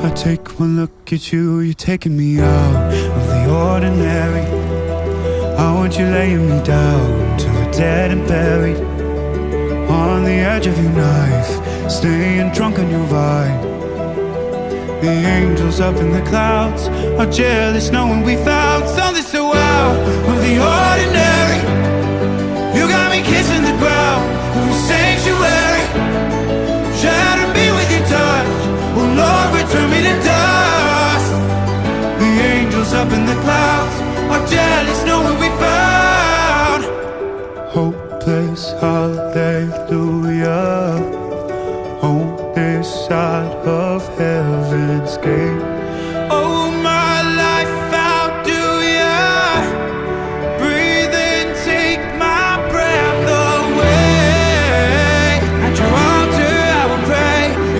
I take one look at you, you're taking me out of the ordinary. I want you laying me down to the dead and buried, on the edge of your knife, staying drunk on your vine. The angels up in the clouds are jealous knowing we found something so out of the ordinary. You got me kissing the ground in the sanctuary, shatter me with your touch, oh Lord, return me to dust. The angels up in the clouds are jealous knowing we found hopeless hallelujah on this side of heaven's gate. Oh,